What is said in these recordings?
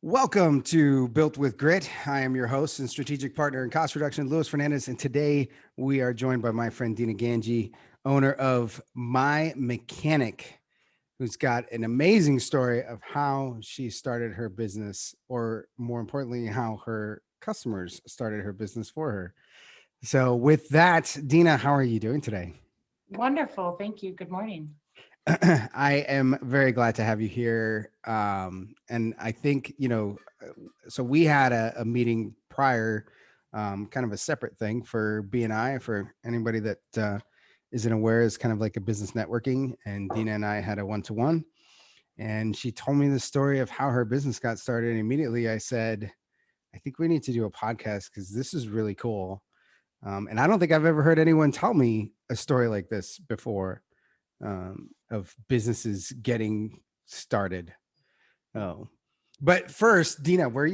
Welcome to Built with Grit. I am your host and strategic partner in cost reduction, Luis Fernandez. And today we are joined by my friend Dena Ganje, owner of My Mechanic, who's got an amazing story of how she started her business, or more importantly, how her customers started her business for her. So, with that, Dena, how are you doing today? Wonderful. Thank you. Good morning. I am very glad to have you here. And I think, so we had a meeting prior, kind of a separate thing for BNI. For anybody that isn't aware, is kind of like a business networking. And Dena and I had a one-to-one. And she told me the story of how her business got started. And immediately I said, I think we need to do a podcast because this is really cool. And I don't think I've ever heard anyone tell me a story like this before, of businesses getting started. Oh, but first, Dena, where are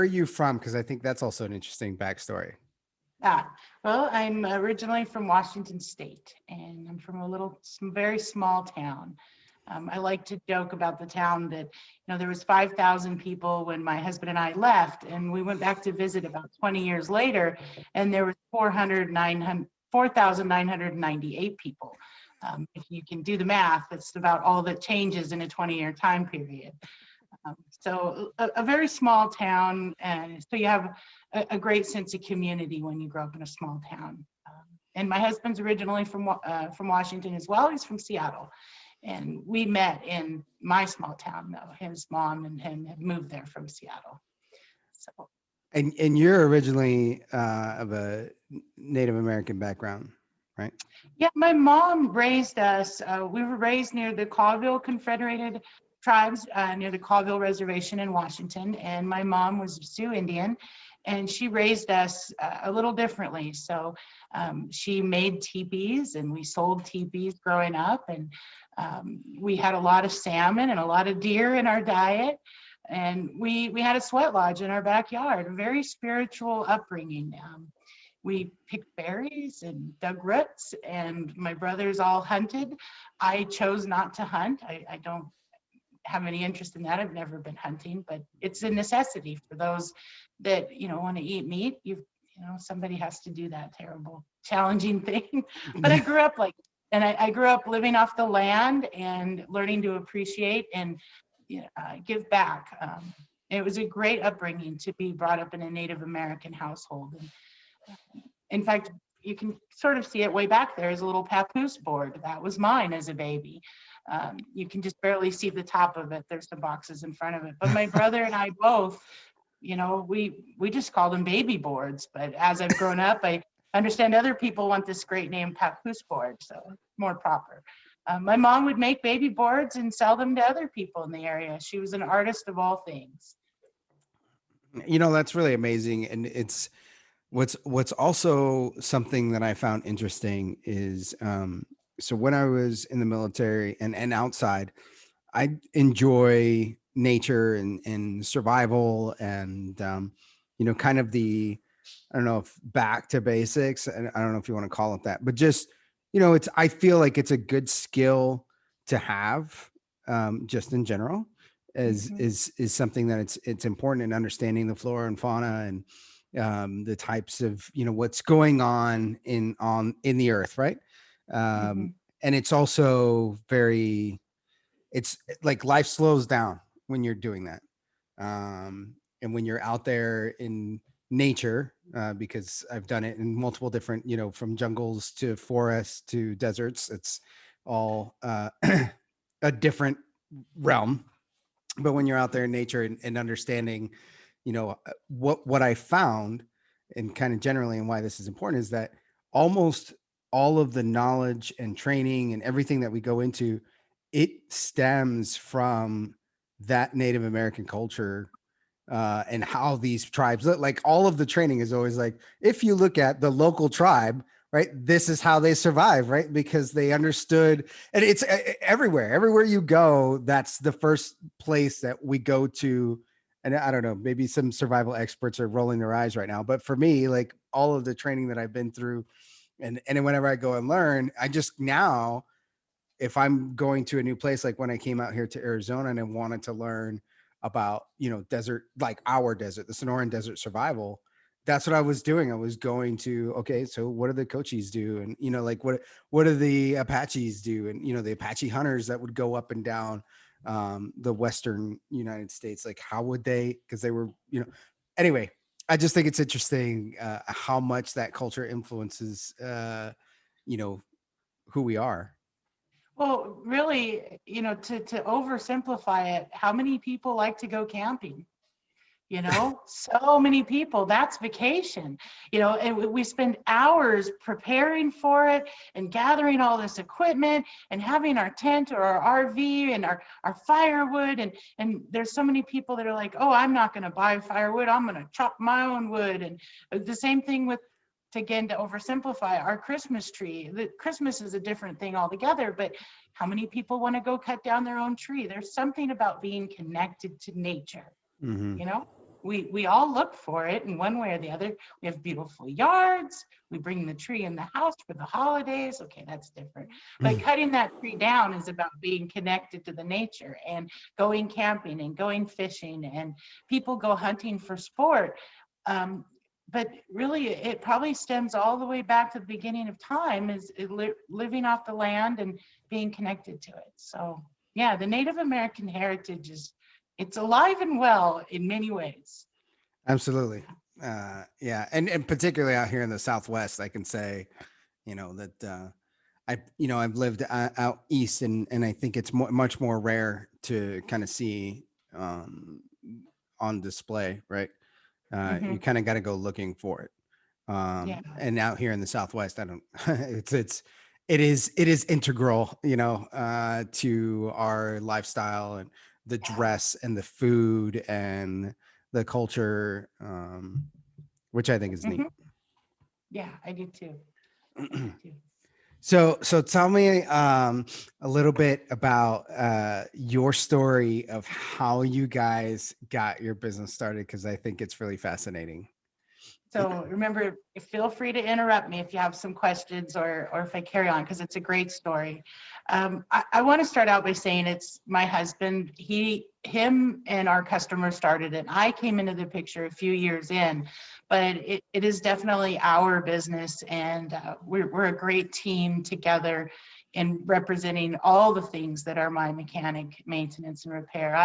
you from? Because I think that's also an interesting backstory. Well, I'm originally from Washington State, and I'm from very small town. I like to joke about the town that, there was 5,000 people when my husband and I left, and we went back to visit about 20 years later, and there was 4,998 people. If you can do the math, that's about all that changes in a 20-year time period. So a very small town, and so you have a great sense of community when you grow up in a small town. And my husband's originally from Washington as well. He's from Seattle, and we met in my small town. Though his mom and him had moved there from Seattle. So And you're originally of a Native American background, right? yeah, my mom raised us. We were raised near the Colville Confederated Tribes, near the Colville Reservation in Washington, and my mom was Sioux Indian, and she raised us a little differently. So she made teepees, and we sold teepees growing up, and we had a lot of salmon and a lot of deer in our diet, and we had a sweat lodge in our backyard. A very spiritual upbringing. We picked berries and dug roots, and my brothers all hunted. I chose not to hunt. I don't have any interest in that. I've never been hunting, but it's a necessity for those that, want to eat meat. Somebody has to do that terrible, challenging thing. But I grew up and I grew up living off the land and learning to appreciate and give back. It was a great upbringing to be brought up in a Native American household. And in fact, you can sort of see it way back there is a little papoose board. That was mine as a baby. You can just barely see the top of it. There's some boxes in front of it. But my brother and I both, we just called them baby boards. But as I've grown up, I understand other people want this great name, papoose board, so it's more proper. My mom would make baby boards and sell them to other people in the area. She was an artist of all things. That's really amazing. And it's what's also something that I found interesting is, so when I was in the military and outside, I enjoy nature and survival and, kind of I don't know if back to basics, and I don't know if you want to call it that, but just, I feel like it's a good skill to have, just in general, as Mhm. is something that it's important in understanding the flora and fauna and, the types of, what's going on in the earth, right? Um, Mhm. and it's also it's like life slows down when you're doing that. And when you're out there in nature, because I've done it in multiple different, from jungles to forests to deserts, it's all a different realm. But when you're out there in nature and understanding, what I found, and kind of generally, and why this is important, is that almost all of the knowledge and training and everything that we go into, it stems from that Native American culture, and how these tribes look. Like, all of the training is always like, if you look at the local tribe, right, this is how they survive, right? Because they understood, and it's everywhere you go. That's the first place that we go to. And I don't know, maybe some survival experts are rolling their eyes right now, but for me, like, all of the training that I've been through, and whenever I go and learn, I just now, if I'm going to a new place, like when I came out here to Arizona and I wanted to learn about, desert, like our desert, the Sonoran Desert survival, that's what I was doing. I was going to, okay, so what do the Cochise do? And, like what do the Apaches do? And, the Apache hunters that would go up and down the Western United States, like how would they, because they were, anyway, I just think it's interesting how much that culture influences, you know, who we are. Well, really, to oversimplify it, how many people like to go camping? So many people, that's vacation, and we spend hours preparing for it and gathering all this equipment and having our tent or our RV and our firewood. And there's so many people that are like, oh, I'm not going to buy firewood. I'm going to chop my own wood. And the same thing with, again, to oversimplify, our Christmas tree. Christmas is a different thing altogether, but how many people want to go cut down their own tree? There's something about being connected to nature. Mm-hmm. We all look for it in one way or the other. We have beautiful yards. We bring the tree in the house for the holidays. Okay, that's different. But cutting that tree down is about being connected to the nature and going camping and going fishing, and people go hunting for sport. But really, it probably stems all the way back to the beginning of time, is living off the land and being connected to it. So yeah, the Native American heritage it's alive and well in many ways. Absolutely. Yeah. And particularly out here in the Southwest, I can say, that I've lived out east, and I think it's much more rare to kind of see on display, right? You kind of got to go looking for it. Yeah. And out here in the Southwest, I don't, it is integral, to our lifestyle, and the dress and the food and the culture, which I think is neat. Yeah, I do too. So tell me a little bit about your story of how you guys got your business started, because I think it's really fascinating. So remember, feel free to interrupt me if you have some questions, or if I carry on, because it's a great story. I want to start out by saying it's my husband. Him and our customer started it. I came into the picture a few years in, but it is definitely our business, and we're a great team together in representing all the things that are my mechanic, maintenance, and repair.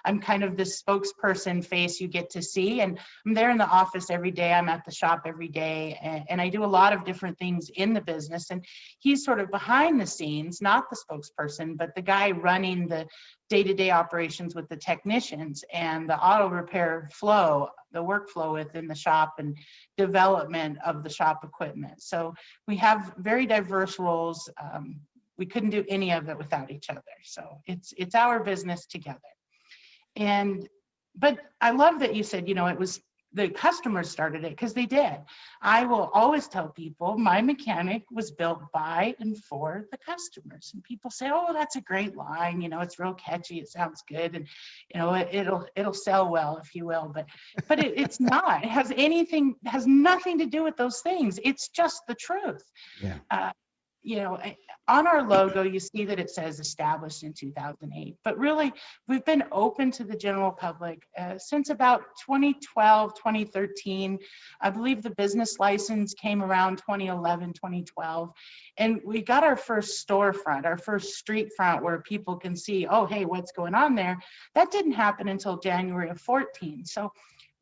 I'm kind of the spokesperson face you get to see, and I'm there in the office every day. I'm at the shop every day, and I do a lot of different things in the business. And he's sort of behind the scenes, not the spokesperson, but the guy running the day-to-day operations with the technicians and the auto repair flow, the workflow within the shop, and development of the shop equipment. So we have very diverse roles. We couldn't do any of it without each other. So it's our business together. But I love that you said, it was the customers started it, because they did. I will always tell people my mechanic was built by and for the customers. And people say, oh, that's a great line. It's real catchy. It sounds good. And, it'll sell well, if you will. But it's not. It has nothing to do with those things. It's just the truth. Yeah. On our logo, you see that it says established in 2008, but really we've been open to the general public since about 2012, 2013. I believe the business license came around 2011, 2012, and we got our first storefront, our first street front where people can see, oh, hey, what's going on there? That didn't happen until January of 14. So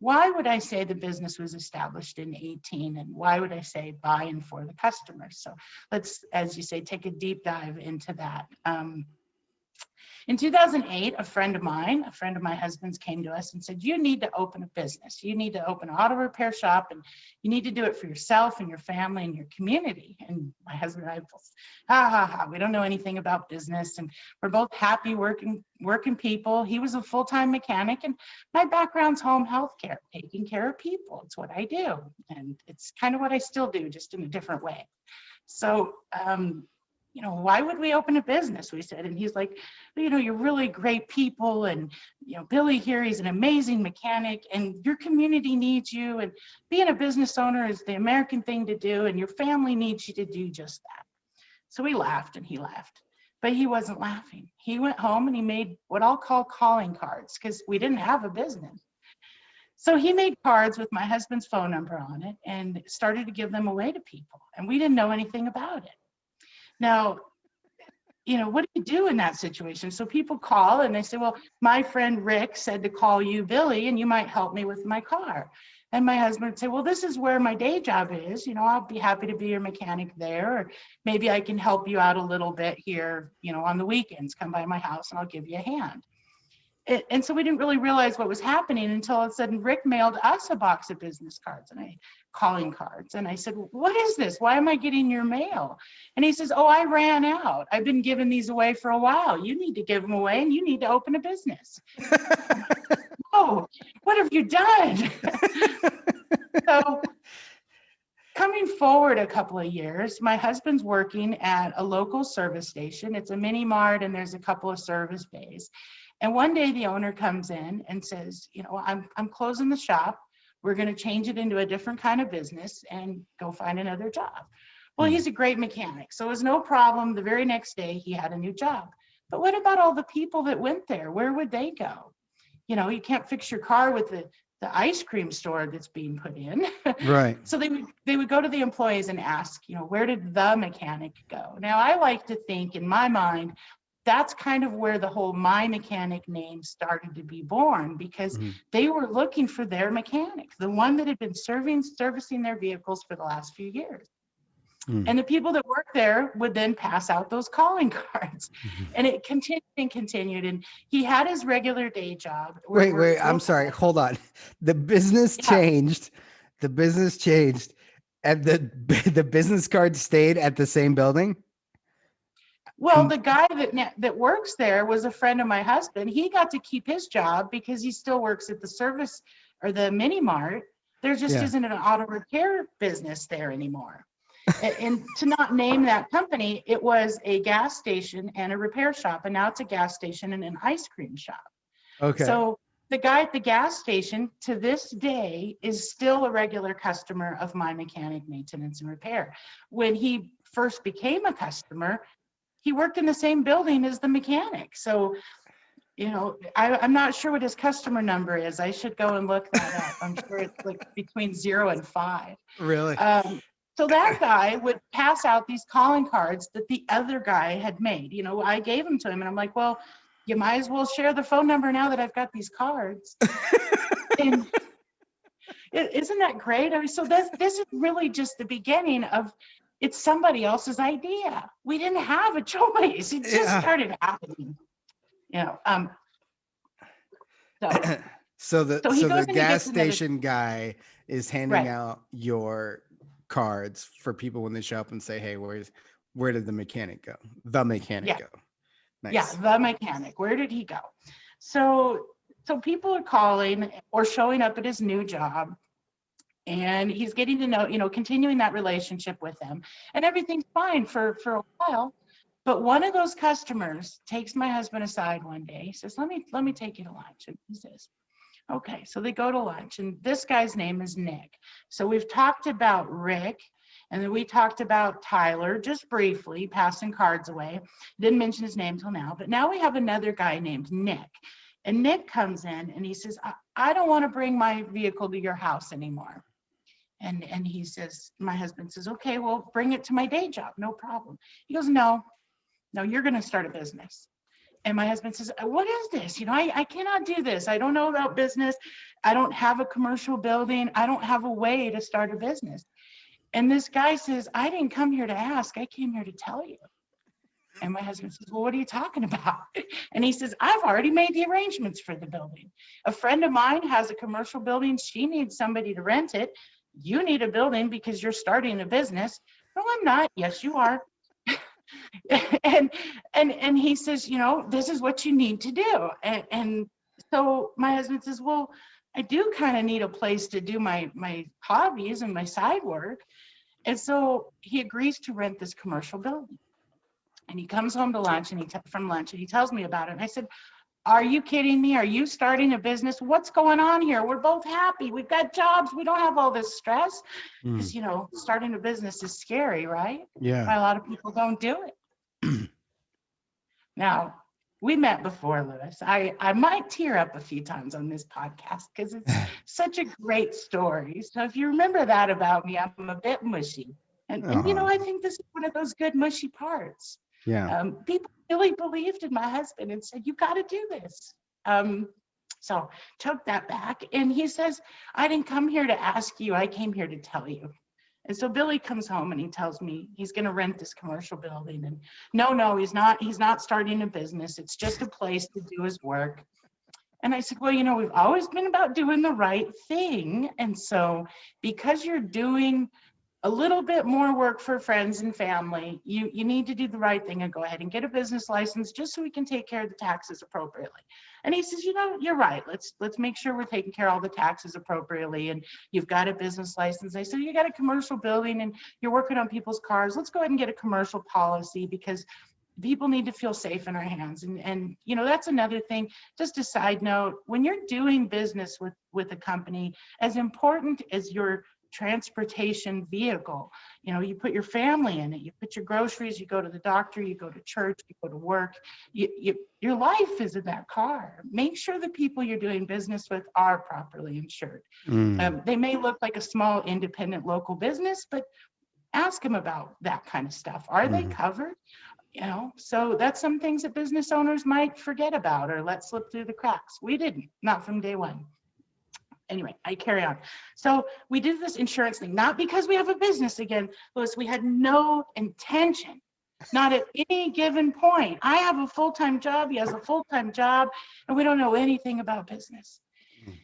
why would I say the business was established in 18, and why would I say by and for the customers? So let's, as you say, take a deep dive into that. In 2008, a friend of my husband's, came to us and said, you need to open a business. You need to open an auto repair shop, and you need to do it for yourself and your family and your community. And my husband and I, we don't know anything about business, and we're both happy working people. He was a full-time mechanic, and my background's home health care, taking care of people. It's what I do. And it's kind of what I still do, just in a different way. So, why would we open a business? We said, and he's like, you're really great people. And, Billy here, he's an amazing mechanic, and your community needs you. And being a business owner is the American thing to do. And your family needs you to do just that. So we laughed, and he laughed. but he wasn't laughing. He went home and he made what I'll call calling cards, because we didn't have a business. So he made cards with my husband's phone number on it and started to give them away to people. And we didn't know anything about it. Now, what do you do in that situation? So people call and they say, well, my friend Rick said to call you, Billy, and you might help me with my car. And my husband would say, well, this is where my day job is. I'll be happy to be your mechanic there. Or maybe I can help you out a little bit here, on the weekends. Come by my house and I'll give you a hand. And so we didn't really realize what was happening until all of a sudden Rick mailed us a box of business cards and calling cards. And I said, what is this? Why am I getting your mail? And he says, oh, I ran out. I've been giving these away for a while. You need to give them away and you need to open a business. Oh, what have you done? So coming forward a couple of years, my husband's working at a local service station. It's a mini mart and there's a couple of service bays. And one day the owner comes in and says, I'm closing the shop. We're going to change it into a different kind of business and go find another job. Well, he's a great mechanic, so it was no problem. The very next day he had a new job. But what about all the people that went there? Where would they go? You can't fix your car with the ice cream store that's being put in. Right. So they would go to the employees and ask, where did the mechanic go? Now, I like to think in my mind, that's kind of where the whole My Mechanic name started to be born, because they were looking for their mechanic, the one that had been servicing their vehicles for the last few years. And the people that worked there would then pass out those calling cards. And it continued and continued. And he had his regular day job. Wait, I'm sorry. Hold on. The business changed. The business changed. And the business card stayed at the same building? Well, the guy that works there was a friend of my husband. He got to keep his job because he still works at the service or the mini mart. There just isn't an auto repair business there anymore. And to not name that company, it was a gas station and a repair shop, and now it's a gas station and an ice cream shop. Okay. So the guy at the gas station to this day is still a regular customer of My Mechanic Maintenance and Repair. When he first became a customer, he worked in the same building as the mechanic. So, I'm not sure what his customer number is. I should go and look that up. I'm sure it's like between 0 and 5. Really? So that guy would pass out these calling cards that the other guy had made. I gave them to him and I'm like, well, you might as well share the phone number now that I've got these cards. And isn't that great? I mean, so this is really just the beginning of, it's somebody else's idea. We didn't have a choice. It just started happening. So the gas station guy is handing out your cards for people when they show up and say, hey, where did the mechanic go? The mechanic go. Nice. Yeah, the mechanic. Where did he go? So people are calling or showing up at his new job, and he's getting to know, continuing that relationship with them, and everything's fine for a while. But one of those customers takes my husband aside one day. He says, let me take you to lunch. And he says, okay. So they go to lunch, and this guy's name is Nick. So we've talked about Rick, and then we talked about Tyler just briefly, passing cards away. Didn't mention his name till now, but now we have another guy named Nick. And Nick comes in and he says, I don't want to bring my vehicle to your house anymore. And he says, my husband says, okay, well, bring it to my day job, no problem. He goes, no, you're going to start a business. And my husband says, what is this? I cannot do this. I don't know about business. I don't have a commercial building. I don't have a way to start a business. And this guy says, I didn't come here to ask. I came here to tell you. And my husband says, well, what are you talking about? And he says, I've already made the arrangements for the building. A friend of mine has a commercial building. She needs somebody to rent it. You need a building because you're starting a business. No, I'm not. Yes, you are. and he says, this is what you need to do. And so my husband says, well, I do kind of need a place to do my hobbies and my side work. And so he agrees to rent this commercial building. And he comes home to lunch from lunch and he tells me about it. And I said, are you kidding me? Are you starting a business? What's going on here? We're both happy. We've got jobs. We don't have all this stress. Because, starting a business is scary, right? Yeah. A lot of people don't do it. Now, we met before, Lewis. I might tear up a few times on this podcast because it's such a great story. So if you remember that about me, I'm a bit mushy. And you know, Oh, I think this is one of those good mushy parts. yeah. People really believed in my husband and said, you got to do this. So took that back. And he says, I didn't come here to ask you. I came here to tell you. And so Billy comes home and he tells me he's going to rent this commercial building. And no, he's not. He's not starting a business. It's just a place to do his work. And I said, well, you know, we've always been about doing the right thing. And so because you're doing a little bit more work for friends and family, you need to do the right thing and go ahead and get a business license just so we can take care of the taxes appropriately. And he says, you know, you're right. Let's make sure we're taking care of all the taxes appropriately. And you've got a business license. I said, you got a commercial building and you're working on people's cars. Let's go ahead and get a commercial policy because people need to feel safe in our hands. And you know, that's another thing. Just a side note, when you're doing business with a company, as important as your transportation vehicle, you know, you put your family in it, you put your groceries, you go to the doctor, you go to church, you go to work, your life is in that car. Make sure the people you're doing business with are properly insured. Mm. They may look like a small independent local business, but ask them about that kind of stuff. Are they Mhm. covered? You know, so that's some things that business owners might forget about or let slip through the cracks. We didn't, not from day one. Anyway, I carry on. So we did this insurance thing, not because we have a business again, Louis, we had no intention, not at any given point. I have a full-time job, he has a full-time job, and we don't know anything about business. Mm.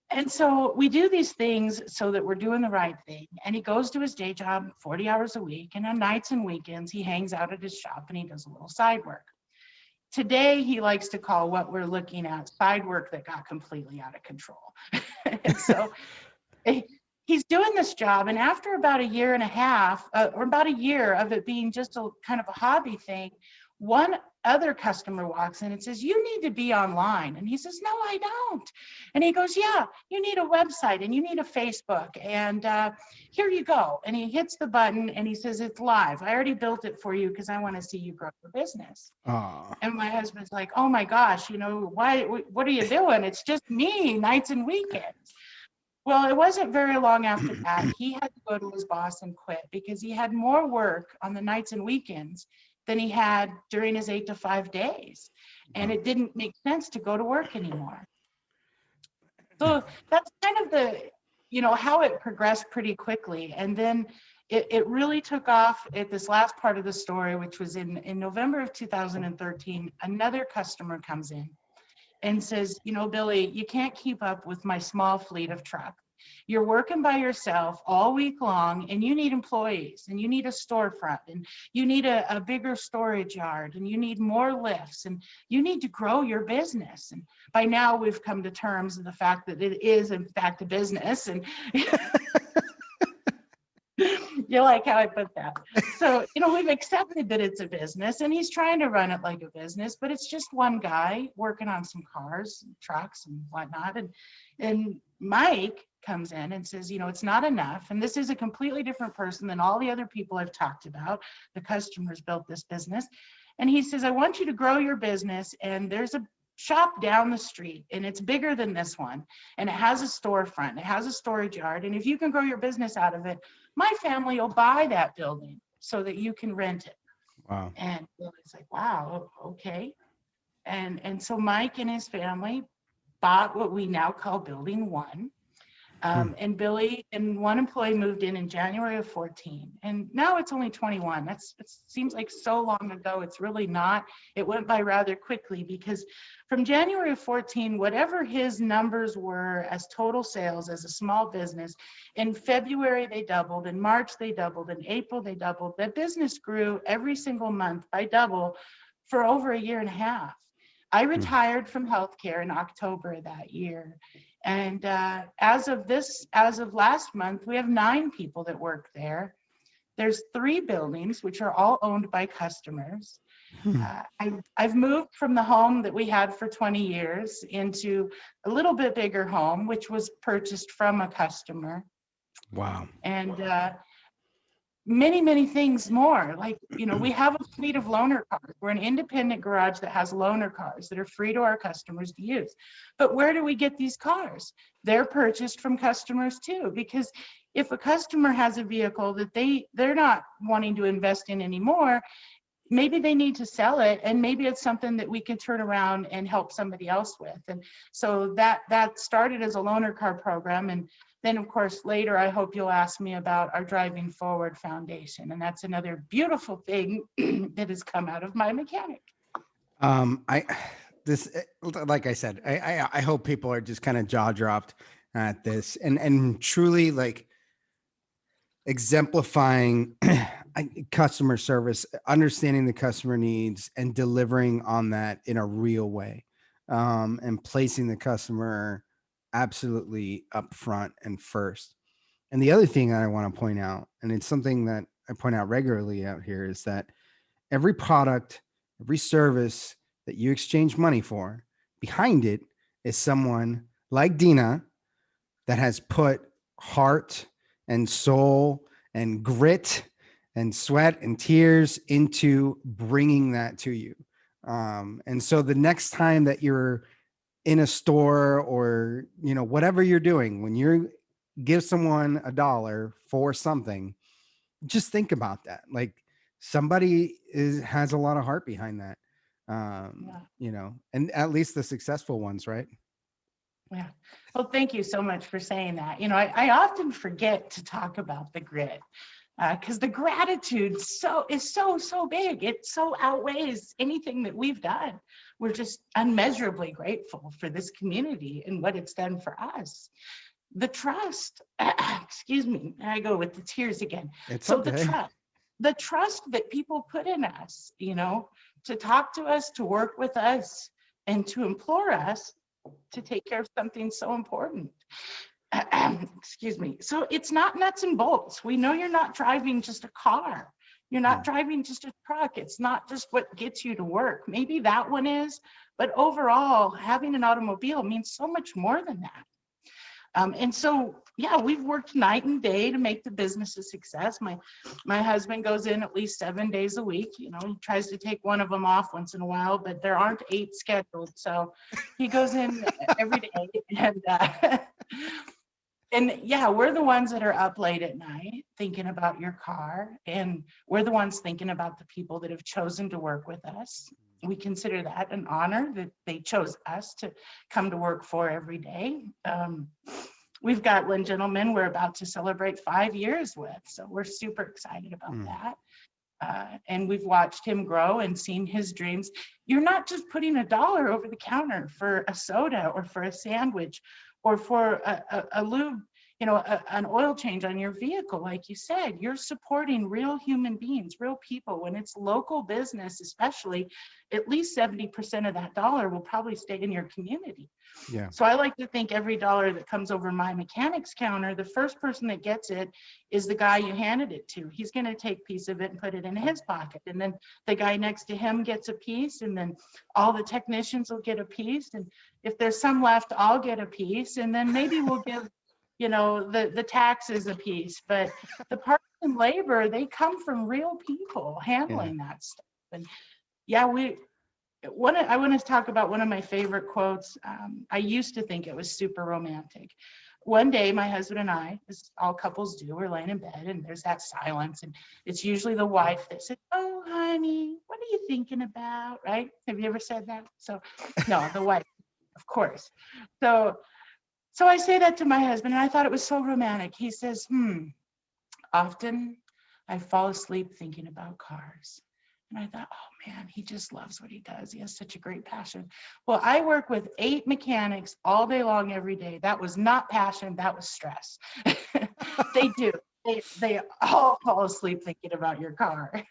And so we do these things so that we're doing the right thing. And he goes to his day job 40 hours a week. And on nights and weekends, he hangs out at his shop and he does a little side work. Today, he likes to call what we're looking at side work that got completely out of control. And so he's doing this job. And after about a year and a half, or about a year of it being just a kind of a hobby thing, one other customer walks in and says, you need to be online. And he says, no, I don't. And he goes, yeah, you need a website and you need a Facebook. And here you go. And he hits the button and he says, it's live. I already built it for you because I want to see you grow your business. Oh. And my husband's like, oh my gosh, you know, what are you doing? It's just me, nights and weekends. Well, it wasn't very long after that. He had to go to his boss and quit because he had more work on the nights and weekends than he had during his 8 to 5 days. And it didn't make sense to go to work anymore. So that's kind of the, you know, how it progressed pretty quickly. And then it really took off at this last part of the story, which was in November of 2013. Another customer comes in and says, you know, Billy, you can't keep up with my small fleet of trucks. You're working by yourself all week long and you need employees and you need a storefront and you need a bigger storage yard and you need more lifts and you need to grow your business. And by now we've come to terms with the fact that it is in fact a business. And you like how I put that. So, you know, we've accepted that it's a business and he's trying to run it like a business, but it's just one guy working on some cars and trucks and whatnot. And Mike comes in and says, you know, it's not enough. And this is a completely different person than all the other people I've talked about. The customers built this business. And he says, I want you to grow your business. And there's a shop down the street and it's bigger than this one. And it has a storefront, it has a storage yard. And if you can grow your business out of it, my family will buy that building so that you can rent it. Wow. And it's like, wow, okay. And so Mike and his family bought what we now call Building 1. And Billy and one employee moved in January of 14. And now it's only 21. It seems like so long ago. It's really not. It went by rather quickly because from January of 14, whatever his numbers were as total sales as a small business, in February they doubled, in March they doubled, in April they doubled. That business grew every single month by double for over a year and a half. I retired from healthcare in October of that year. And as of last month, we have 9 people that work there. There's 3 buildings, which are all owned by customers. I've moved from the home that we had for 20 years into a little bit bigger home, which was purchased from a customer. Wow. And many, many things more. Like, we have a fleet of loaner cars. We're an independent garage that has loaner cars that are free to our customers to use. But where do we get these cars? They're purchased from customers too, because if a customer has a vehicle that they're not wanting to invest in anymore, maybe they need to sell it, and maybe it's something that we can turn around and help somebody else with. And so that started as a loaner car program. And then, of course, later, I hope you'll ask me about our Driving Forward Foundation. And that's another beautiful thing that has come out of my mechanic. I this like I said, I hope people are just kind of jaw dropped at this, and truly like exemplifying customer service, understanding the customer needs, and delivering on that in a real way, and placing the customer absolutely up front and first. And the other thing that I want to point out, and it's something that I point out regularly out here, is that every product, every service that you exchange money for, behind it is someone like Dena that has put heart and soul and grit and sweat and tears into bringing that to you. And so the next time that you're in a store, or whatever you're doing, when you give someone $1 for something, just think about that. Like, somebody has a lot of heart behind that. And at least the successful ones, right? Yeah. Well, thank you so much for saying that. I often forget to talk about the grit, because the gratitude is so big. It so outweighs anything that we've done. We're just unmeasurably grateful for this community and what it's done for us. The trust, excuse me, I go with the tears again. It's So okay. the trust that people put in us, to talk to us, to work with us, and to implore us to take care of something so important. Excuse me. So it's not nuts and bolts. We know you're not driving just a car. You're not driving just a truck. It's not just what gets you to work. Maybe that one is, but overall, having an automobile means so much more than that. And so, yeah, we've worked night and day to make the business a success. My husband goes in at least 7 days a week. He tries to take one of them off once in a while, but there aren't 8 scheduled. So he goes in every day. And yeah, we're the ones that are up late at night thinking about your car. And we're the ones thinking about the people that have chosen to work with us. We consider that an honor that they chose us to come to work for every day. We've got one gentleman we're about to celebrate 5 years with, so we're super excited about that. And we've watched him grow and seen his dreams. You're not just putting $1 over the counter for a soda or for a sandwich or for a lube, an oil change on your vehicle. Like you said, you're supporting real human beings, real people. When it's local business, especially, at least 70% of that dollar will probably stay in your community. Yeah. So I like to think every dollar that comes over my mechanics counter, the first person that gets it is the guy you handed it to. He's going to take a piece of it and put it in his pocket. And then the guy next to him gets a piece, and then all the technicians will get a piece. And if there's some left, I'll get a piece. And then maybe we'll give the taxes a piece. But the parts and labor, they come from real people handling that stuff. And yeah, I want to talk about one of my favorite quotes. I used to think it was super romantic. One day, my husband and I, as all couples do, we're laying in bed and there's that silence. And it's usually the wife that says, "Oh, honey, what are you thinking about?" Right? Have you ever said that? So, no, the wife, of course. So I say that to my husband, and I thought it was so romantic. He says, often I fall asleep thinking about cars. And I thought, oh man, he just loves what he does. He has such a great passion. Well, I work with 8 mechanics all day long, every day. that was not passion, that was stress. They do. They all fall asleep thinking about your car.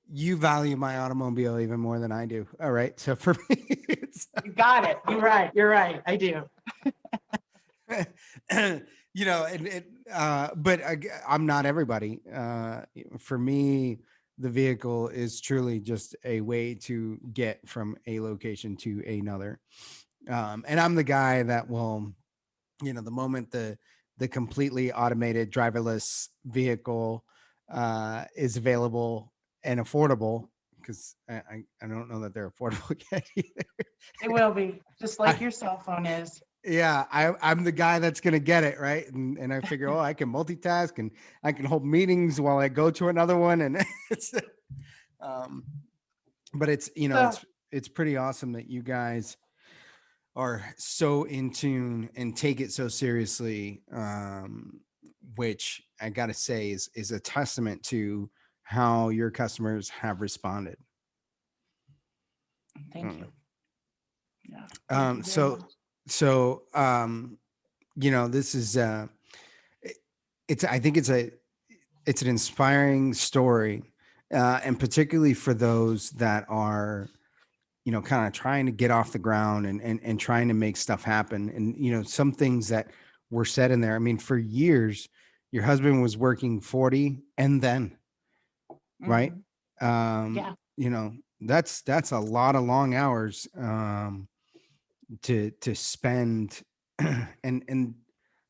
You value my automobile even more than I do. All right. So for me, You got it. You're right. I do. But I'm not everybody. For me, the vehicle is truly just a way to get from a location to another. And I'm the guy that will, the moment the the completely automated driverless vehicle is available and affordable, because I don't know that they're affordable yet It will be, just like either. your cell phone is. Yeah, I'm the guy that's gonna get it, right? And I figure, oh, I can multitask and I can hold meetings while I go to another one, and it's, um, but it's, So, it's pretty awesome that you guys are so in tune and take it so seriously, which I gotta say is a testament to how your customers have responded. thank Mm. you. Yeah, thank you very So much. so this is it- I think it's an inspiring story, and particularly for those that are, kind of trying to get off the ground and trying to make stuff happen. And, some things that were said in there. I mean, for years, your husband was working 40 and then, right? Mhm. Um, Yeah. that's a lot of long hours, to spend. And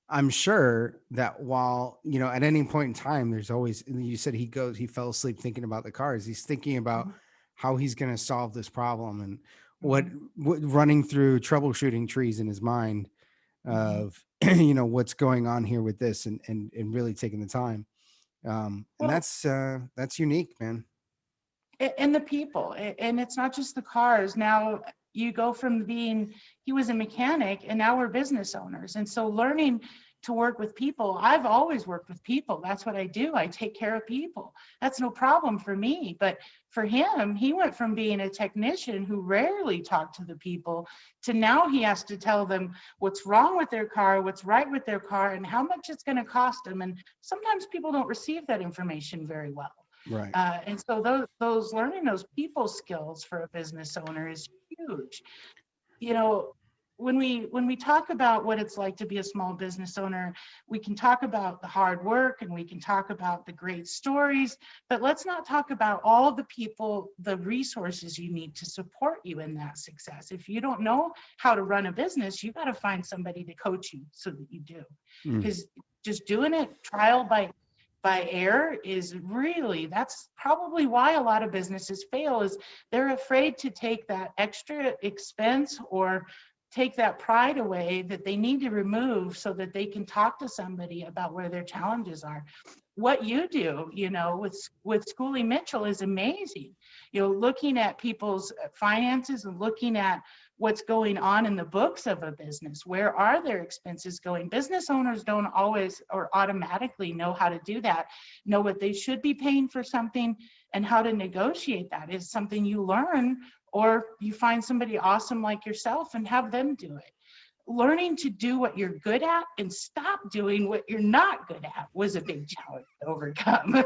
I'm sure that while, at any point in time, there's always, you said he fell asleep thinking about the cars. He's thinking about Mhm. how he's going to solve this problem, and what, Mhm. running through troubleshooting trees in his mind Mhm. of, what's going on here with this, and really taking the time. And Well, that's unique, man. and the people, and it's not just the cars. Now you go from being, he was a mechanic and now we're business owners, and so learning to work with people. I've always worked with people. That's what I do. I take care of people. That's no problem for me. But for him, he went from being a technician who rarely talked to the people to now he has to tell them what's wrong with their car, what's right with their car, and how much it's going to cost them. And sometimes people don't receive that information very well. Right. And so those learning those people skills for a business owner is huge. You know, when we talk about what it's like to be a small business owner, we can talk about the hard work and we can talk about the great stories, but let's not talk about all the people, the resources you need to support you in that success. If you don't know how to run a business, you got to find somebody to coach you so that you do. Mm. Because just doing it trial by error is really, that's probably why a lot of businesses fail, is they're afraid to take that extra expense or take that pride away that they need to remove so that they can talk to somebody about where their challenges are. What you do, with Schoolie Mitchell is amazing. Looking at people's finances and looking at what's going on in the books of a business. Where are their expenses going? Business owners don't always or automatically know how to do that, know what they should be paying for something, and how to negotiate that is something you learn, or you find somebody awesome like yourself and have them do it. Learning to do what you're good at and stop doing what you're not good at was a big challenge to overcome.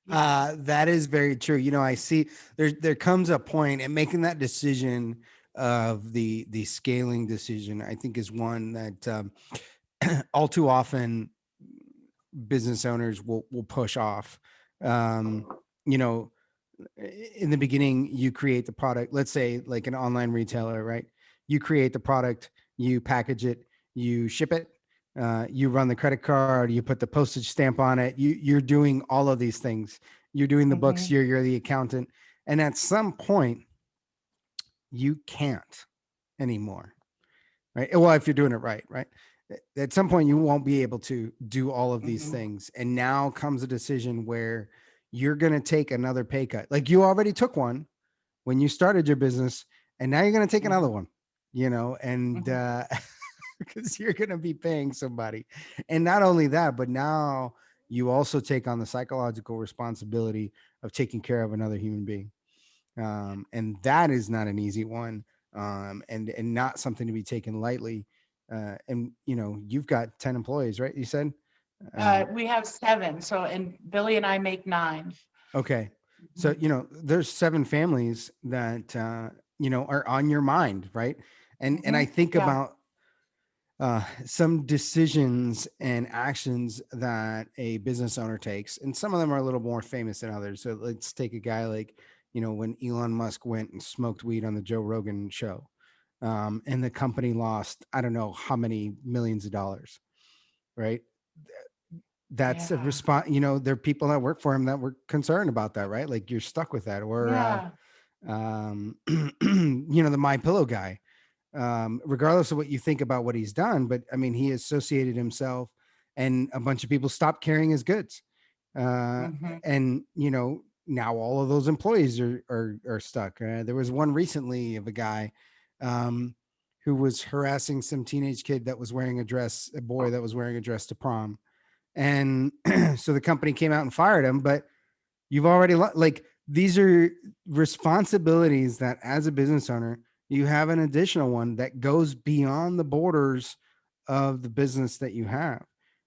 Yeah. That is very true. I see there comes a point, and making that decision of the scaling decision, I think, is one that, all too often business owners will push off. Um, you know, in the beginning, you create the product. Let's say like an online retailer, right? You create the product, you package it, you ship it, you run the credit card, you put the postage stamp on it. You're doing all of these things. You're doing the books. Mhm. You're the accountant, and at some point, you can't anymore, right? Well, if you're doing it right, right? At some point, you won't be able to do all of these Mhm. things. And now comes a decision where you're going to take another pay cut. Like you already took one when you started your business, and now you're going to take another Mhm. one, and Mhm. because you're going to be paying somebody. And not only that, but now you also take on the psychological responsibility of taking care of another human being. And that is not an easy one, and not something to be taken lightly. And you've got 10 employees, right? You said. We have seven, so, and Billy and I make nine. Okay. So, Mhm. there's 7 families that, are on your mind, right? And I Mhm. think Yeah. about, some decisions and actions that a business owner takes, and some of them are a little more famous than others. So let's take a guy like, when Elon Musk went and smoked weed on the Joe Rogan show. and the company lost, I don't know how many millions of dollars, right? That's a Yeah. response. There are people that work for him that were concerned about that, right? Like, you're stuck with that. Or Yeah. the My Pillow guy, regardless of what you think about what he's done, but I mean, he associated himself, and a bunch of people stopped carrying his goods. uh, Hmm. and now all of those employees are stuck. There was one recently of a guy, um, who was harassing some teenage kid that was wearing a boy that was wearing a dress to prom, and so the company came out and fired him. But you've already like, these are responsibilities that, as a business owner, you have an additional one that goes beyond the borders of the business that you have.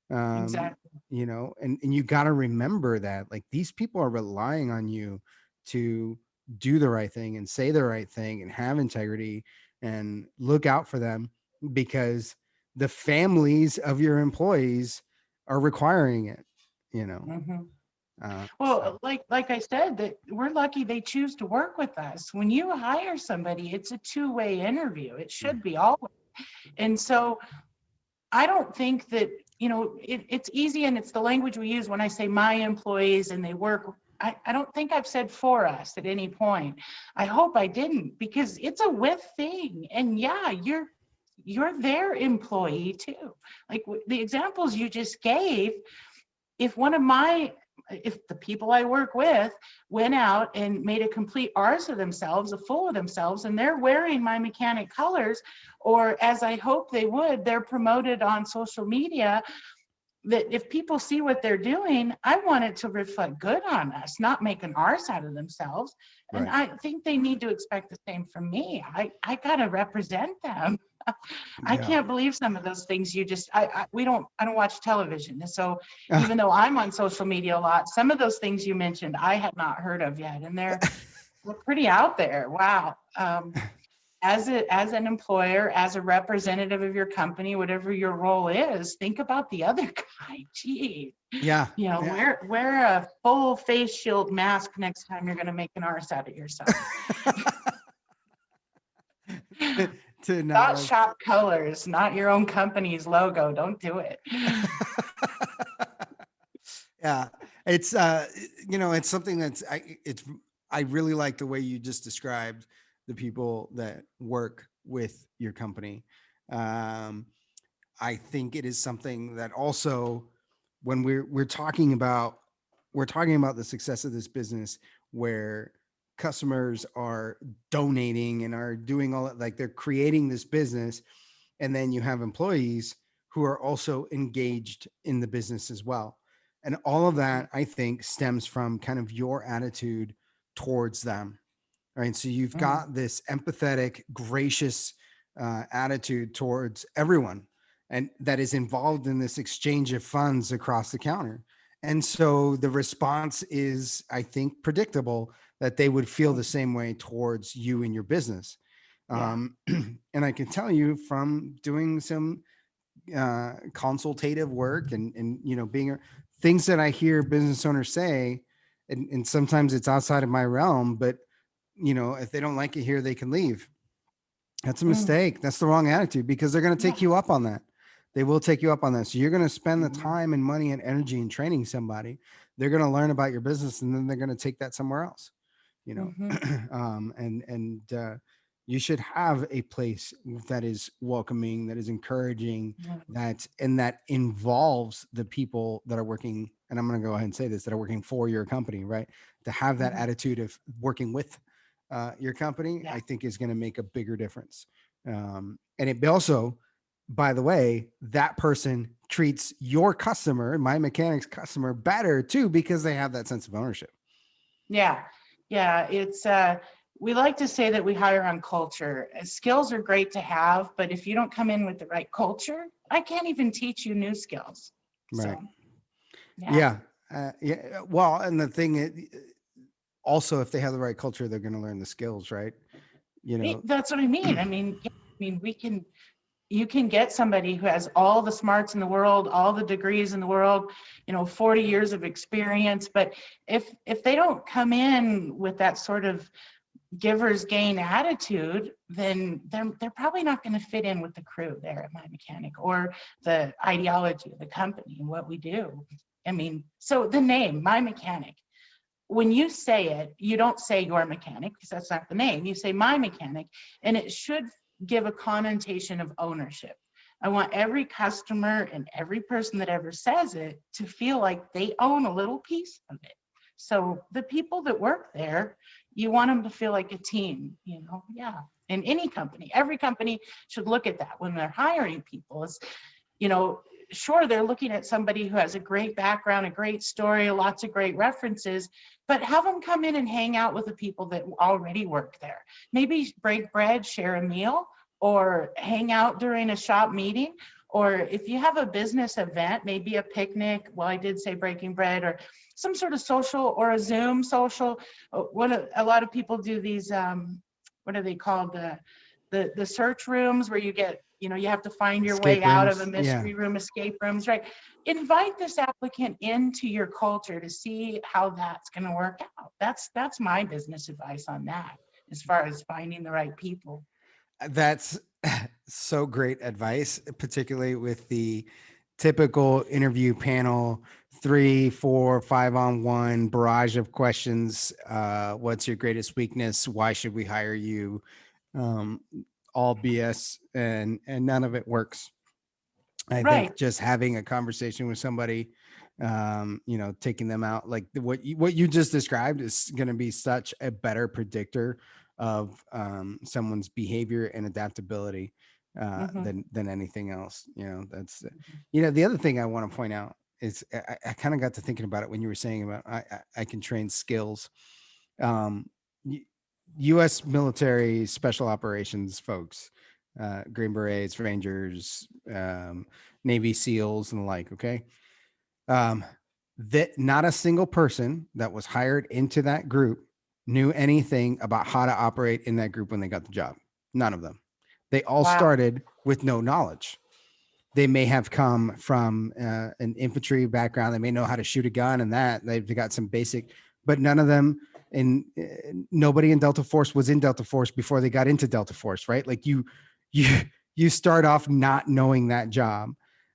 Exactly. And you got to remember that, like, these people are relying on you to do the right thing and say the right thing and have integrity and look out for them, because the families of your employees are requiring it, you know Hmm. so Well, like I said, that we're lucky they choose to work with us. When you hire somebody, it's a two-way interview. It should be always. And so I don't think that, it's easy, and it's the language we use when I say my employees and they work. I don't think I've said for us at any point. I hope I didn't, because it's a with thing. And yeah, you're their employee too. Like the examples you just gave, if one of my if the people I work with went out and made a complete arse of themselves, a fool of themselves, and they're wearing my mechanic colors, or as I hope they would, they're promoted on social media, that if people see what they're doing, I want it to reflect good on us, not make an arse out of themselves. And right. I think they need to expect the same from me. I got to represent them. I Yeah. can't believe some of those things you just, I don't watch television. So even though I'm on social media a lot, some of those things you mentioned, I had not heard of yet. And they're pretty out there. Wow. As an employer, as a representative of your company, whatever your role is, think about the other guy. Gee, Yeah. Yeah. wear a full face shield mask next time you're going to make an arse out of yourself. To not Not like. shop colors, not your own company's logo. Don't do it. Yeah, it's it's something I really like the way you just described the people that work with your company. um I think it is something that also, when we're talking about the success of this business, where customers are donating and are doing all that, like, they're creating this business, and then you have employees who are also engaged in the business as well. And all of that, I think, stems from kind of your attitude towards them, right? So you've Mm, got this empathetic, gracious attitude towards everyone, and that is involved in this exchange of funds across the counter. And so the response is, I think, predictable, that they would feel mm, the same way towards you and your business. yeah. um, and I can tell you from doing some consultative work, and being things that I hear business owners say, and sometimes it's outside of my realm, but if they don't like it here, they can leave. That's a Mm, mistake. That's the wrong attitude, because they're going to take yeah. you up on that. They will take you up on that. So you're going to spend the Mhm, time and money and energy in training somebody. They're going to learn about your business, and then they're going to take that somewhere else. You know, mhm, and you should have a place that is welcoming, that is encouraging, yeah. that involves the people that are working. And I'm going to go ahead and say this, that are working for your company, right? To have that Mhm, attitude of working with your company, yeah. I think, is going to make a bigger difference. And it also, by the way, that person treats your customer, my mechanic's customer, better too, because they have that sense of ownership. Yeah. Yeah. We like to say that we hire on culture. Skills are great to have, but if you don't come in with the right culture, I can't even teach you new skills. Right. So, yeah. Yeah. Yeah. Well, and the thing is, also, if they have the right culture, they're going to learn the skills, right? You know, That's what I mean. I mean, yeah, I mean, you can get somebody who has all the smarts in the world, all the degrees in the world, 40 years of experience, but if they don't come in with that sort of givers gain attitude, then they're probably not going to fit in with the crew there at My Mechanic or the ideology of the company and what we do. I mean, so the name My Mechanic, when you say it, you don't say your mechanic because that's not the name. You say My Mechanic, and it should give a connotation of ownership. I want every customer and every person that ever says it to feel like they own a little piece of it. So the people that work there, you want them to feel like a team, yeah. In any company, every company should look at that when they're hiring people. Is, sure, they're looking at somebody who has a great background, a great story, lots of great references, but have them come in and hang out with the people that already work there. Maybe break bread, share a meal, or hang out during a shop meeting. Or if you have a business event, maybe a picnic, well, I did say breaking bread, or some sort of social, or a Zoom social. A lot of people do these, what are they called? The search rooms where you get, you have to find your way Escape out of a rooms. Yeah. mystery room, escape rooms, right? Invite this applicant into your culture to see how that's going to work out. That's my business advice on that, as far as finding the right people. That's so great advice, particularly with the typical interview panel, 3, 4, 5-on-1 barrage of questions. What's your greatest weakness? Why should we hire you? Um, all BS, and none of it works. I Right. think just having a conversation with somebody, taking them out, like what you just described, is going to be such a better predictor of someone's behavior and adaptability Mm-hmm. than anything else. That's the other thing I want to point out is I kind of got to thinking about it when you were saying about I can train skills. Um, U.S. military special operations folks, Green Berets, Rangers, Navy SEALs, and the like. Okay, that not a single person that was hired into that group knew anything about how to operate in that group when they got the job. None of them. They all Wow. started with no knowledge. They may have come from an infantry background. They may know how to shoot a gun, and that they've got some basic, but none of them. And nobody in Delta Force was in Delta Force before they got into Delta Force, right? Like you, you start off not knowing that job.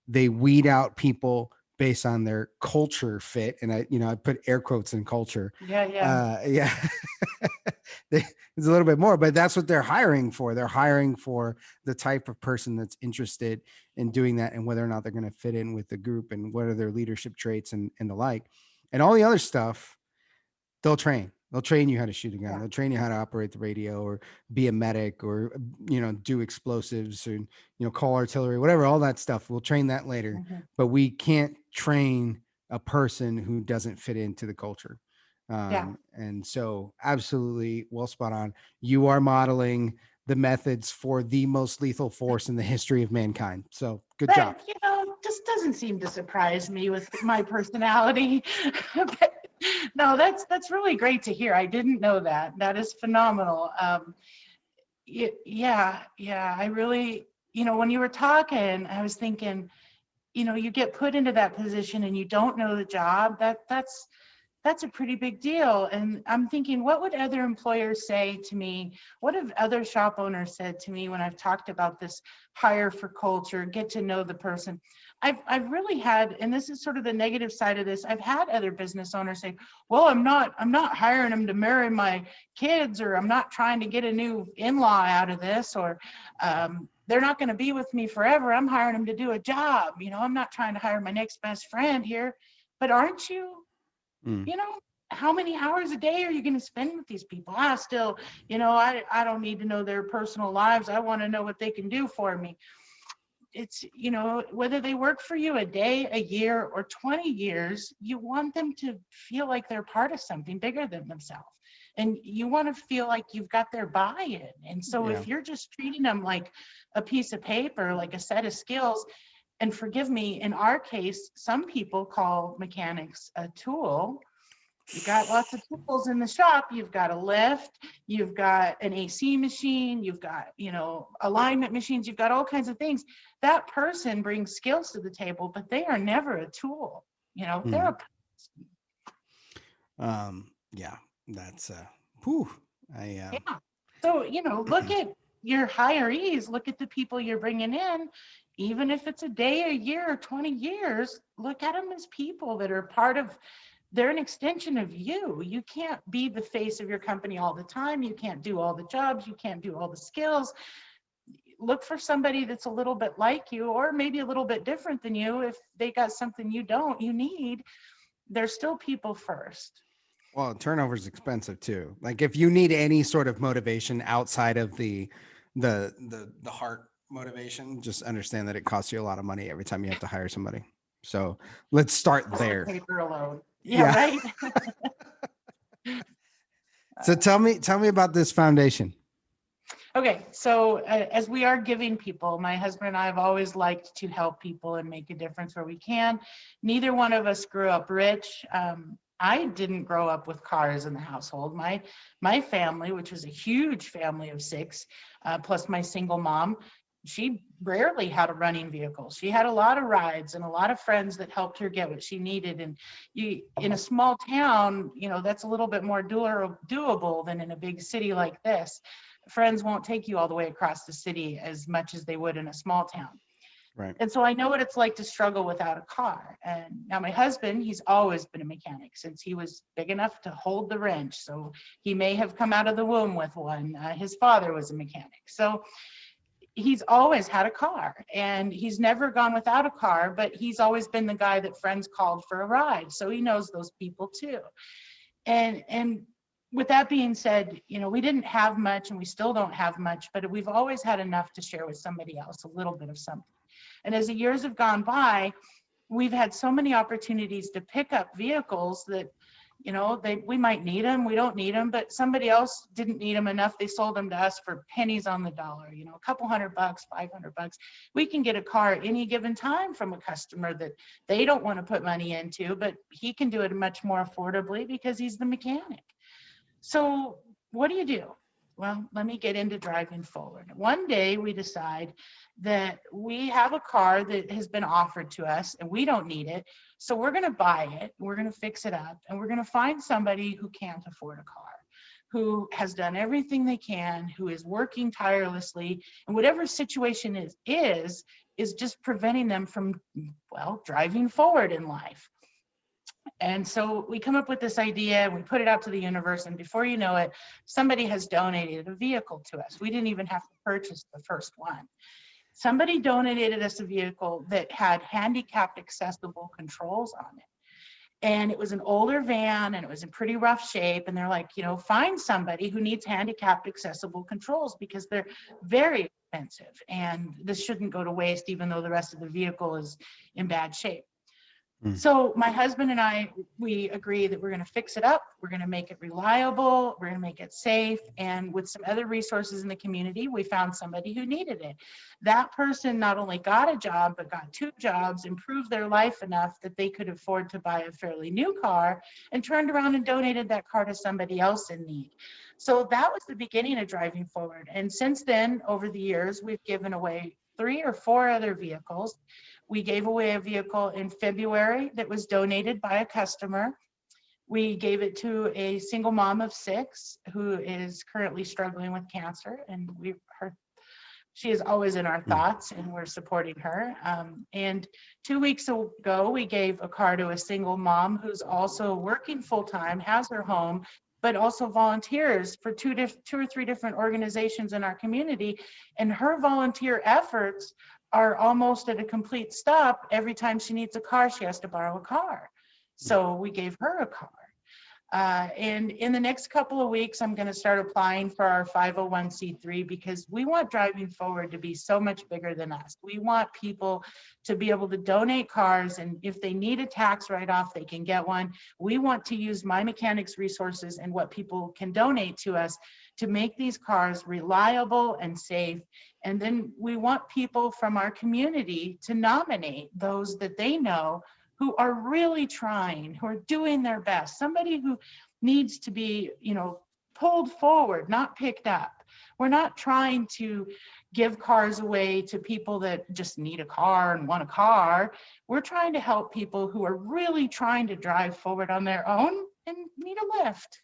They weed out people based on their culture fit, and I put air quotes in culture. Yeah, yeah. Yeah, it's a little bit more, but that's what they're hiring for. They're hiring for the type of person that's interested in doing that, and whether or not they're going to fit in with the group, and what are their leadership traits, and the like. And all the other stuff they'll train. They'll train you how to shoot a gun. Yeah. They'll train you how to operate the radio, or be a medic, or do explosives, and call artillery, whatever. All that stuff we'll train that later. Mm-hmm. But we can't train a person who doesn't fit into the culture. Yeah. And so, absolutely, well, spot on. You are modeling the methods for the most lethal force in the history of mankind. So, good job. That, just doesn't seem to surprise me with my personality. But no, that's really great to hear. I didn't know that. That is phenomenal. Yeah, yeah. I really, when you were talking, I was thinking, you get put into that position and you don't know the job. That's a pretty big deal. And I'm thinking, what would other employers say to me? What have other shop owners said to me when I've talked about this hire for culture, get to know the person? I've really had, and this is sort of the negative side of this, I've had other business owners say, well, I'm not hiring them to marry my kids, or I'm not trying to get a new in-law out of this, or they're not going to be with me forever. I'm hiring them to do a job. I'm not trying to hire my next best friend here. But aren't you? Mm. How many hours a day are you going to spend with these people? I still, I don't need to know their personal lives. I want to know what they can do for me. It's, whether they work for you a day, a year, or 20 years, you want them to feel like they're part of something bigger than themselves. And you want to feel like you've got their buy-in. And so Yeah. if you're just treating them like a piece of paper, like a set of skills, and forgive me, in our case, some people call mechanics a tool. You got lots of tools in the shop. You've got a lift, you've got an AC machine, you've got, alignment machines, you've got all kinds of things. That person brings skills to the table, but they are never a tool. They're Yeah, that's whew, I Yeah. So, look at your hirees, look at the people you're bringing in, even if it's a day, a year, or 20 years, look at them as people that are part of, they're an extension of you. You can't be the face of your company all the time. You can't do all the jobs. You can't do all the skills. Look for somebody that's a little bit like you, or maybe a little bit different than you. If they got something you don't, you need, they're still people first. Well, turnover is expensive too. Like if you need any sort of motivation outside of the heart motivation, just understand that it costs you a lot of money every time you have to hire somebody. So let's start Just the there. paper alone. Yeah, Yeah. right. So tell me about this foundation. Okay, so as we are giving people, my husband and I have always liked to help people and make a difference where we can. Neither one of us grew up rich. I didn't grow up with cars in the household. My family, which was a huge family of six, plus my single mom, she rarely had a running vehicle. She had a lot of rides and a lot of friends that helped her get what she needed. And in a small town, that's a little bit more doable than in a big city like this. Friends won't take you all the way across the city as much as they would in a small town. Right. And so I know what it's like to struggle without a car. And now my husband, he's always been a mechanic since he was big enough to hold the wrench. So he may have come out of the womb with one. His father was a mechanic. So he's always had a car, and he's never gone without a car, but he's always been the guy that friends called for a ride. So he knows those people too. And with that being said, we didn't have much and we still don't have much, but we've always had enough to share with somebody else, a little bit of something. And as the years have gone by, we've had so many opportunities to pick up vehicles that, we might need them, we don't need them, but somebody else didn't need them enough. They sold them to us for pennies on the dollar, a couple $100, $500. We can get a car at any given time from a customer that they don't want to put money into, but he can do it much more affordably because he's the mechanic. So what do you do? Well, let me get into driving forward. One day we decide that we have a car that has been offered to us and we don't need it. So we're going to buy it, we're going to fix it up, and we're going to find somebody who can't afford a car, who has done everything they can, who is working tirelessly, and whatever situation is just preventing them from, driving forward in life. And so we come up with this idea, we put it out to the universe, and before you know it, somebody has donated a vehicle to us. We didn't even have to purchase the first one. Somebody donated us a vehicle that had handicapped accessible controls on it. And it was an older van and it was in pretty rough shape. And they're like, find somebody who needs handicapped accessible controls because they're very expensive. And this shouldn't go to waste, even though the rest of the vehicle is in bad shape. So my husband and I, we agree that we're going to fix it up. We're going to make it reliable. We're going to make it safe. And with some other resources in the community, we found somebody who needed it. That person not only got a job, but got 2 jobs, improved their life enough that they could afford to buy a fairly new car, and turned around and donated that car to somebody else in need. So that was the beginning of driving forward. And since then, over the years, we've given away 3 or 4 other vehicles. We gave away a vehicle in February that was donated by a customer. We gave it to a single mom of 6 who is currently struggling with cancer, and she is always in our thoughts, and we're supporting her. And 2 weeks ago, we gave a car to a single mom who's also working full-time, has her home, but also volunteers for 2 or 3 different organizations in our community. And her volunteer efforts are almost at a complete stop. Every time she needs a car, she has to borrow a car. So we gave her a car. And in the next couple of weeks, I'm going to start applying for our 501c3 because we want driving forward to be so much bigger than us. We want people to be able to donate cars, and if they need a tax write-off, they can get one. We want to use My Mechanics resources and what people can donate to us to make these cars reliable and safe. And then we want people from our community to nominate those that they know who are really trying, who are doing their best, somebody who needs to be, pulled forward, not picked up. We're not trying to give cars away to people that just need a car and want a car. We're trying to help people who are really trying to drive forward on their own and need a lift.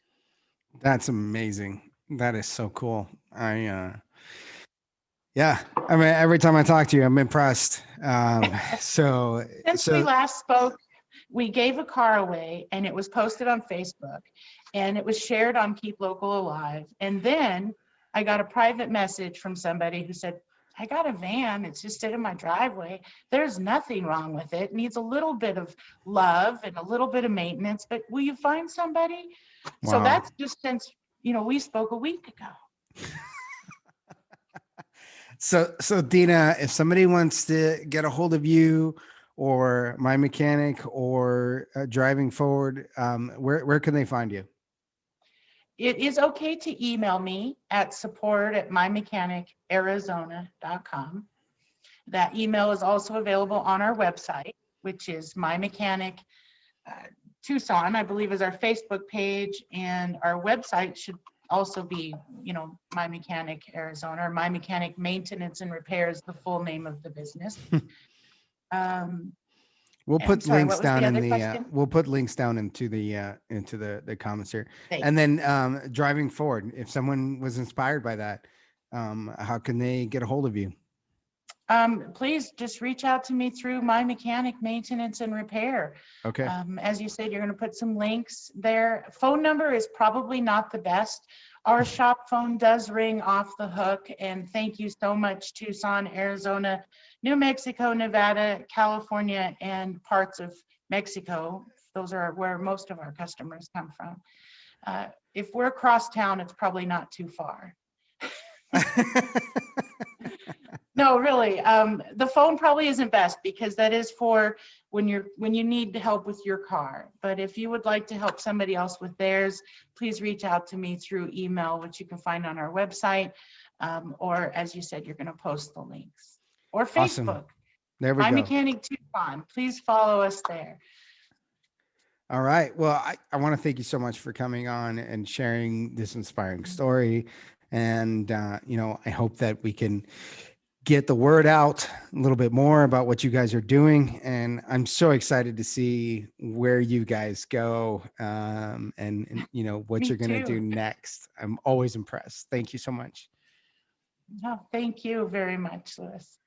That's amazing. That is so cool. Yeah, I mean, every time I talk to you, I'm impressed. So, Since we so last spoke, we gave a car away and it was posted on Facebook and it was shared on Keep Local Alive. And then I got a private message from somebody who said, I got a van. It's just sitting in my driveway. There's nothing wrong with it. It needs a little bit of love and a little bit of maintenance, but will you find somebody? So wow. that's just since, we spoke a week ago. So Dena, if somebody wants to get a hold of you or my mechanic or driving forward, where can they find you? It is okay to email me at support@mymechanicarizona.com. That email is also available on our website, which is My Mechanic Tucson, I believe is our Facebook page, and our website should also be, My Mechanic Arizona, or My Mechanic Maintenance and Repairs, the full name of the business. We'll And put sorry, what links was the down in other the question? we'll put links down into the comments here. And Thanks. then driving forward, if someone was inspired by that, how can they get a hold of you? Please just reach out to me through My Mechanic Maintenance and Repair. Okay. As you said, you're going to put some links there. Phone number is probably not the best. Our shop phone does ring off the hook. And thank you so much, Tucson, Arizona, New Mexico, Nevada, California, and parts of Mexico. Those are where most of our customers come from. If we're across town, it's probably not too far. No, really. The phone probably isn't best because that is for when you need help with your car. But if you would like to help somebody else with theirs, please reach out to me through email, which you can find on our website. Or as you said, you're going to post the links, or Awesome. Facebook. There we My go. Mechanic Tucson. Please follow us there. All right. Well, I want to thank you so much for coming on and sharing this inspiring story. And, I hope that we can get the word out a little bit more about what you guys are doing. And I'm so excited to see where you guys go and what Me you're going to do too. next. I'm always impressed. Thank you so much. No, thank you very much, Louis.